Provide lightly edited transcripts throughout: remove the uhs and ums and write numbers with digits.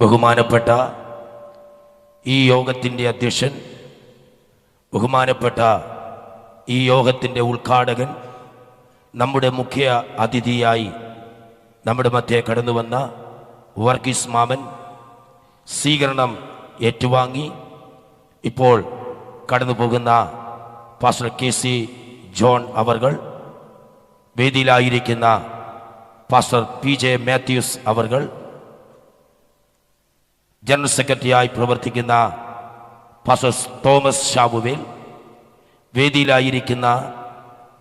ബഹുമാനപ്പെട്ട ഈ യോഗത്തിൻ്റെ അധ്യക്ഷൻ, ബഹുമാനപ്പെട്ട ഈ യോഗത്തിൻ്റെ ഉദ്ഘാടകൻ, നമ്മുടെ മുഖ്യ അതിഥിയായി നമ്മുടെ മധ്യേ കടന്നു വന്ന വർഗീസ് മാമൻ, സ്വീകരണം ഏറ്റുവാങ്ങി ഇപ്പോൾ കടന്നു പോകുന്ന പാസ്റ്റർ KC ജോൺ അവർകൾ, വേദിയിലായിരിക്കുന്ന പാസ്റ്റർ PJ മാത്യൂസ് അവർകൾ, ജനറൽ സെക്രട്ടറിയായി പ്രവർത്തിക്കുന്ന പാസ്റ്റർ തോമസ് ഷാബുവേൽ, വേദിയിലായിരിക്കുന്ന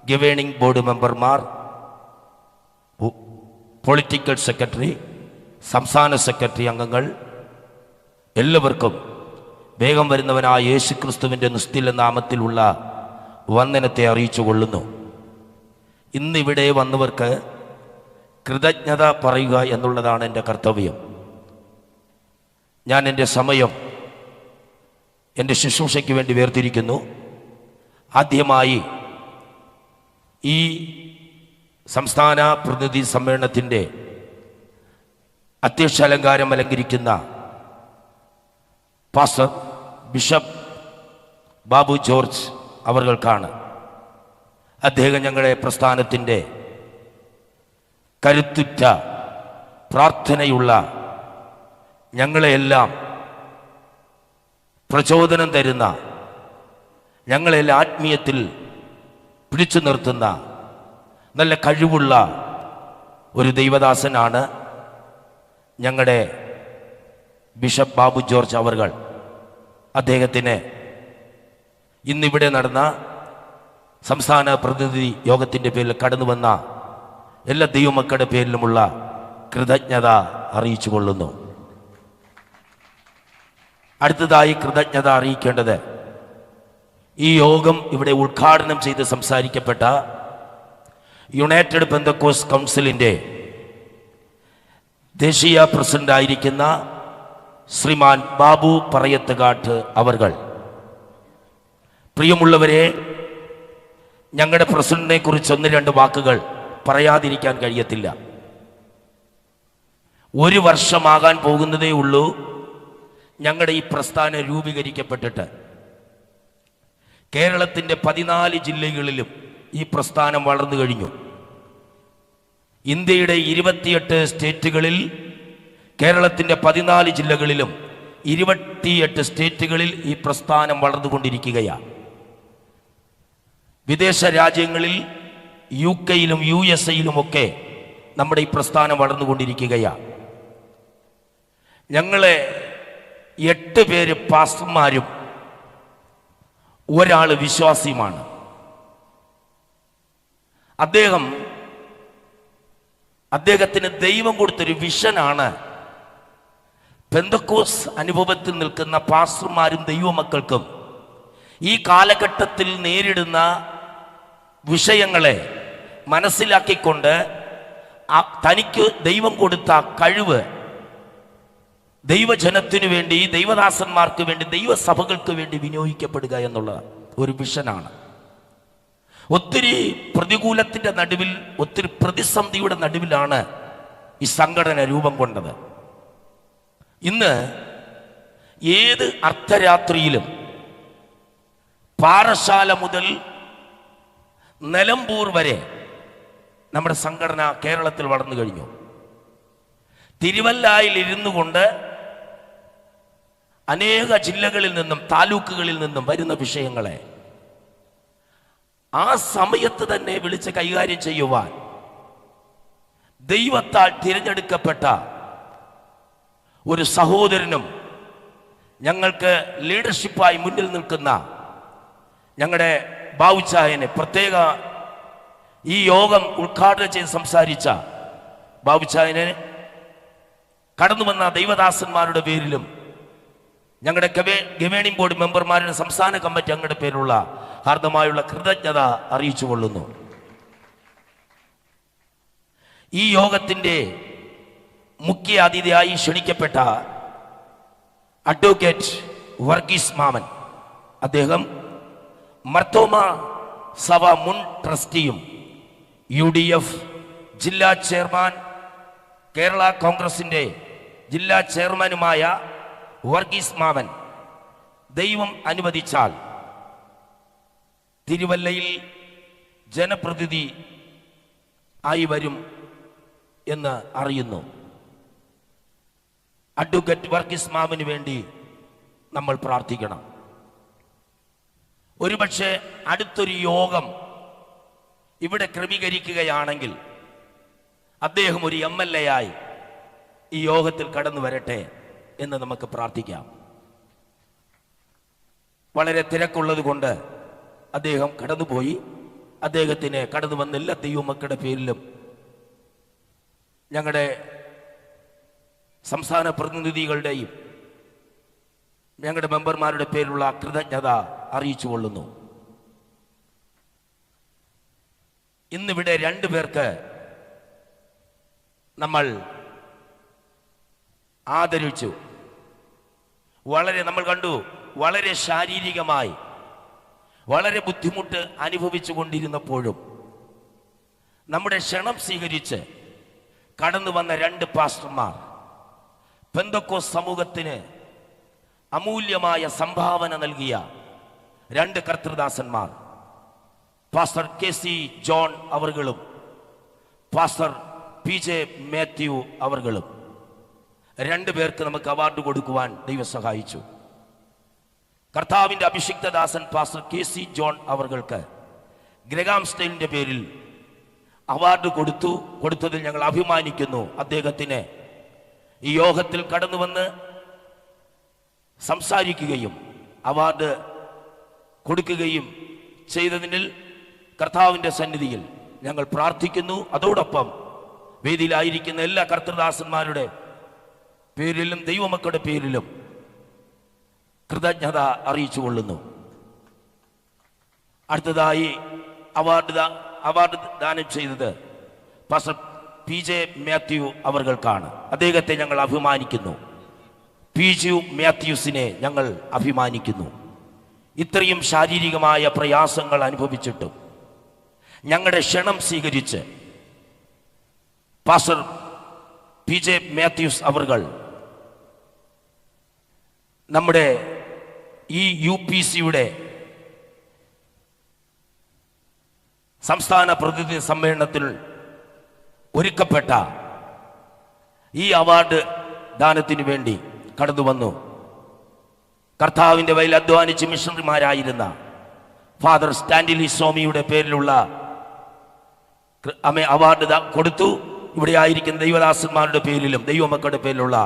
ഗവേണിംഗ് ബോർഡ് മെമ്പർമാർ, പൊളിറ്റിക്കൽ സെക്രട്ടറി, സംസ്ഥാന സെക്രട്ടറി അംഗങ്ങൾ, എല്ലാവർക്കും വേഗം വരുന്നവനായ യേശുക്രിസ്തുവിൻ്റെ നിസ്തുല നാമത്തിലുള്ള വന്ദനത്തെ അറിയിച്ചു കൊള്ളുന്നു. ഇന്നിവിടെ വന്നവർക്ക് കൃതജ്ഞത പറയുക എന്നുള്ളതാണ് എൻ്റെ കർത്തവ്യം. ഞാൻ എൻ്റെ സമയം എൻ്റെ ശുശ്രൂഷയ്ക്ക് വേണ്ടി വേർതിരിക്കുന്നു. ആദ്യമായി ഈ സംസ്ഥാന പ്രതിനിധി സമ്മേളനത്തിൻ്റെ അധ്യക്ഷാലങ്കാരം അലങ്കരിക്കുന്ന പാസ്റ്റർ ബിഷപ്പ് ബാബു ജോർജ് അവർകൾക്കാണ്. അദ്ദേഹം ഞങ്ങളുടെ പ്രസ്ഥാനത്തിൻ്റെ കരുത്തുറ്റ പ്രാർത്ഥനയുള്ള, ഞങ്ങളെല്ലാം പ്രചോദനം തരുന്ന, ഞങ്ങളെല്ലാം ആത്മീയത്തിൽ പിടിച്ചു നിർത്തുന്ന നല്ല കഴിവുള്ള ഒരു ദൈവദാസനാണ് ഞങ്ങളുടെ ബിഷപ്പ് ബാബു ജോർജ് അവർകൾ. അദ്ദേഹത്തിന് ഇന്നിവിടെ നടന്ന സംസ്ഥാന പ്രതിനിധി യോഗത്തിൻ്റെ പേരിൽ കടന്നു വന്ന എല്ലാ ദൈവമക്കളുടെ പേരിലുമുള്ള കൃതജ്ഞത അറിയിച്ചു കൊള്ളുന്നു. അടുത്തതായി കൃതജ്ഞത അറിയിക്കേണ്ടത് ഈ യോഗം ഇവിടെ ഉദ്ഘാടനം ചെയ്ത് സംസാരിക്കപ്പെട്ട യുണൈറ്റഡ് പെന്തക്കോസ്റ്റ് കൗൺസിലിൻ്റെ ദേശീയ പ്രസിഡന്റായിരിക്കുന്ന ശ്രീമാൻ ബാബു പറയത്തുകാട്ട് അവർകൾ. പ്രിയമുള്ളവരെ, ഞങ്ങളുടെ പ്രസിഡന്റിനെ കുറിച്ച് ഒന്ന് രണ്ട് വാക്കുകൾ പറയാതിരിക്കാൻ കഴിയത്തില്ല. ഒരു വർഷമാകാൻ പോകുന്നതേ ഉള്ളൂ ഞങ്ങളുടെ ഈ പ്രസ്ഥാനം രൂപീകരിക്കപ്പെട്ടിട്ട്. കേരളത്തിൻ്റെ 14 ജില്ലകളിലും ഈ പ്രസ്ഥാനം വളർന്നു കഴിഞ്ഞു. ഇന്ത്യയുടെ 28 സ്റ്റേറ്റുകളിൽ, കേരളത്തിൻ്റെ 14 ജില്ലകളിലും 28 സ്റ്റേറ്റുകളിൽ ഈ പ്രസ്ഥാനം വളർന്നുകൊണ്ടിരിക്കുകയാണ്. വിദേശ രാജ്യങ്ങളിൽ UK-യിലും USA-യിലുമൊക്കെ നമ്മുടെ ഈ പ്രസ്ഥാനം വളർന്നുകൊണ്ടിരിക്കുകയാണ്. ഞങ്ങളെ 8 പേര് പാസ്റ്റർമാരും ഒരാൾ വിശ്വാസിയുമാണ്. അദ്ദേഹത്തിന് ദൈവം കൊടുത്തൊരു വിഷനാണ് പെന്തക്കോസ് അനുഭവത്തിൽ നിൽക്കുന്ന പാസ്റ്റർമാരും ദൈവമക്കൾക്കും ഈ കാലഘട്ടത്തിൽ നേരിടുന്ന വിഷയങ്ങളെ മനസ്സിലാക്കിക്കൊണ്ട് തനിക്ക് ദൈവം കൊടുത്ത കഴിവ് ദൈവജനത്തിനു വേണ്ടി, ദൈവദാസന്മാർക്ക് വേണ്ടി, ദൈവസഭകൾക്ക് വേണ്ടി വിനിയോഗിക്കപ്പെടുക എന്നുള്ള ഒരു വിഷനാണ്. ഒത്തിരി പ്രതികൂലത്തിൻ്റെ നടുവിൽ, ഒത്തിരി പ്രതിസന്ധിയുടെ നടുവിലാണ് ഈ സംഘടന രൂപം കൊണ്ടത്. ഇന്ന് ഏത് അർദ്ധരാത്രിയിലും പാറശാല മുതൽ നിലമ്പൂർ വരെ നമ്മുടെ സംഘടന കേരളത്തിൽ വളർന്നു കഴിഞ്ഞു. തിരുവല്ലായിൽ ഇരുന്നു കൊണ്ട് അനേക ജില്ലകളിൽ നിന്നും താലൂക്കുകളിൽ നിന്നും വരുന്ന വിഷയങ്ങളെ ആ സമയത്ത് തന്നെ വിളിച്ച് കൈകാര്യം ചെയ്യുവാൻ ദൈവത്താൽ തിരഞ്ഞെടുക്കപ്പെട്ട ഒരു സഹോദരനും ഞങ്ങൾക്ക് ലീഡർഷിപ്പായി മുന്നിൽ നിൽക്കുന്ന ഞങ്ങളുടെ ബാബുച്ചായനെ, പ്രത്യേക ഈ യോഗം ഉദ്ഘാടനം ചെയ്ത് സംസാരിച്ച ബാബുച്ചായനെ, കടന്നു വന്ന ദൈവദാസന്മാരുടെ പേരിലും ഞങ്ങളുടെ ഗവേണിംഗ് ബോർഡ് മെമ്പർമാരുടെ സംസ്ഥാന കമ്മിറ്റി അംഗങ്ങളുടെ പേരിലുള്ള ഹാർദമായുള്ള കൃതജ്ഞത അറിയിച്ചു കൊള്ളുന്നു. ഈ യോഗത്തിൻ്റെ മുഖ്യ അതിഥിയായി ക്ഷണിക്കപ്പെട്ട അഡ്വക്കേറ്റ് വർഗീസ് മാമൻ, അദ്ദേഹം മർത്തോമ സഭ മുൻ ട്രസ്റ്റിയും UDF ജില്ലാ ചെയർമാൻ, കേരള കോൺഗ്രസിൻ്റെ ജില്ലാ ചെയർമാനുമായ വർഗീസ് മാവൻ ദൈവം അനുവദിച്ചാൽ തിരുവല്ലയിൽ ജനപ്രതിനിധി ആയി വരും എന്ന് അറിയുന്നു. അഡ്വക്കേറ്റ് വർഗീസ് മാവന് വേണ്ടി നമ്മൾ പ്രാർത്ഥിക്കണം. ഒരുപക്ഷെ അടുത്തൊരു യോഗം ഇവിടെ ക്രമീകരിക്കുകയാണെങ്കിൽ അദ്ദേഹം ഒരു MLA ആയി ഈ യോഗത്തിൽ കടന്നു വരട്ടെ എന്ന് നമുക്ക് പ്രാർത്ഥിക്കാം. വളരെ തിരക്കുള്ളത് കൊണ്ട് അദ്ദേഹം കടന്നുപോയി. അദ്ദേഹത്തിന് കടന്നു വന്ന എല്ലാ ദൈവമക്കളുടെ പേരിലും ഞങ്ങളുടെ സംസ്ഥാന പ്രതിനിധികളുടെയും ഞങ്ങളുടെ മെമ്പർമാരുടെ പേരിലുള്ള കൃതജ്ഞത അറിയിച്ചു കൊള്ളുന്നു. ഇന്നിവിടെ 2 പേർക്ക് നമ്മൾ ആദരിച്ചു. നമ്മൾ കണ്ടു, വളരെ ശാരീരികമായി വളരെ ബുദ്ധിമുട്ട് അനുഭവിച്ചു കൊണ്ടിരുന്നപ്പോഴും നമ്മുടെ ക്ഷണം സ്വീകരിച്ച് കടന്നു വന്ന 2 പാസ്റ്റർമാർ, പെന്തക്കോസ്ത് സമൂഹത്തിന് അമൂല്യമായ സംഭാവന നൽകിയ 2 കർത്തൃദാസന്മാർ, പാസ്റ്റർ KC ജോൺ അവർകളും പാസ്റ്റർ PJ മാത്യു അവർകളും 2 പേർക്ക് നമുക്ക് അവാർഡ് കൊടുക്കുവാൻ ദൈവം സഹായിച്ചു. കർത്താവിൻ്റെ അഭിഷിക്തദാസൻ പാസ്റ്റർ KC ജോൺ അവർക്ക് ഗ്രഹാം സ്റ്റൈലിൻ്റെ പേരിൽ അവാർഡ് കൊടുത്തതിൽ ഞങ്ങൾ അഭിമാനിക്കുന്നു. അദ്ദേഹത്തിന് ഈ യോഗത്തിൽ കടന്നു വന്ന് സംസാരിക്കുകയും അവാർഡ് കൊടുക്കുകയും ചെയ്തതിൽ കർത്താവിൻ്റെ സന്നിധിയിൽ ഞങ്ങൾ പ്രാർത്ഥിക്കുന്നു. അതോടൊപ്പം വേദിയിലായിരിക്കുന്ന എല്ലാ കർത്തൃദാസന്മാരുടെ പേരിലും ദൈവമക്കളുടെ പേരിലും കൃതജ്ഞത അറിയിച്ചു കൊള്ളുന്നു. അടുത്തതായി അവാർഡ് ദാനം ചെയ്തത് പാസ്റ്റർ PJ മാത്യു അവർക്കാണ്. അദ്ദേഹത്തെ ഞങ്ങൾ അഭിമാനിക്കുന്നു. PJ മാത്യൂസിനെ ഞങ്ങൾ അഭിമാനിക്കുന്നു. ഇത്രയും ശാരീരികമായ പ്രയാസങ്ങൾ അനുഭവിച്ചിട്ടും ഞങ്ങളുടെ ക്ഷണം സ്വീകരിച്ച് പാസ്റ്റർ PJ മാത്യൂസ് അവർ നമ്മുടെ ഈ UPCയുടെ സംസ്ഥാന പ്രതിനിധി സമ്മേളനത്തിൽ ഒരുക്കപ്പെട്ട ഈ അവാർഡ് ദാനത്തിന് വേണ്ടി കടന്നു വന്നു. കർത്താവിൻ്റെ വയലിൽ അധ്വാനിച്ച് മിഷണറിമാരായിരുന്ന ഫാദർ സ്റ്റാൻലി സ്വാമിയുടെ പേരിലുള്ള അവാർഡ് കൊടുത്തു. ഇവിടെ ആയിരിക്കുന്ന ദൈവദാസന്മാരുടെ പേരിലും ദൈവമക്കളുടെ പേരിലുള്ള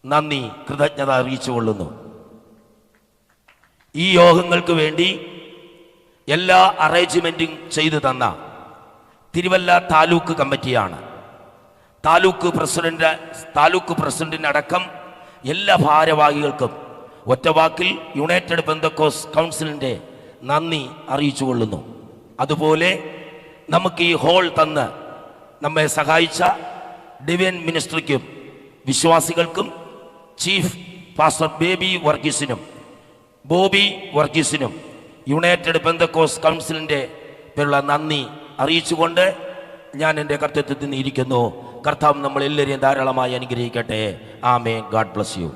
നന്ദി, കൃതജ്ഞത അറിയിച്ചു കൊള്ളുന്നു. ഈ യോഗങ്ങൾക്ക് വേണ്ടി എല്ലാ അറേഞ്ച്മെന്റും ചെയ്തു തന്ന തിരുവല്ല താലൂക്ക് കമ്മിറ്റിയാണ്. താലൂക്ക് പ്രസിഡന്റിനടക്കം എല്ലാ ഭാരവാഹികൾക്കും ഒറ്റവാക്കിൽ യുണൈറ്റഡ് പെന്തക്കോസ്ത് കൗൺസിലിൻ്റെ നന്ദി അറിയിച്ചു കൊള്ളുന്നു. അതുപോലെ നമുക്ക് ഈ ഹോൾ തന്ന് നമ്മെ സഹായിച്ച ഡിവൈൻ മിനിസ്ട്രിക്കും വിശ്വാസികൾക്കും ചീഫ് പാസ്റ്റർ ബോബി വർഗീസിനും യുണൈറ്റഡ് പെന്തക്കോസ്ത് കൗൺസിലിൻ്റെ പേരുള്ള നന്ദി അറിയിച്ചുകൊണ്ട് ഞാൻ എൻ്റെ കർത്തൃത്വത്തിൽ നിന്ന് ഇരിക്കുന്നു. കർത്താവ് നമ്മളെല്ലാവരെയും ധാരാളമായി അനുഗ്രഹിക്കട്ടെ. ആമേൻ. God bless U.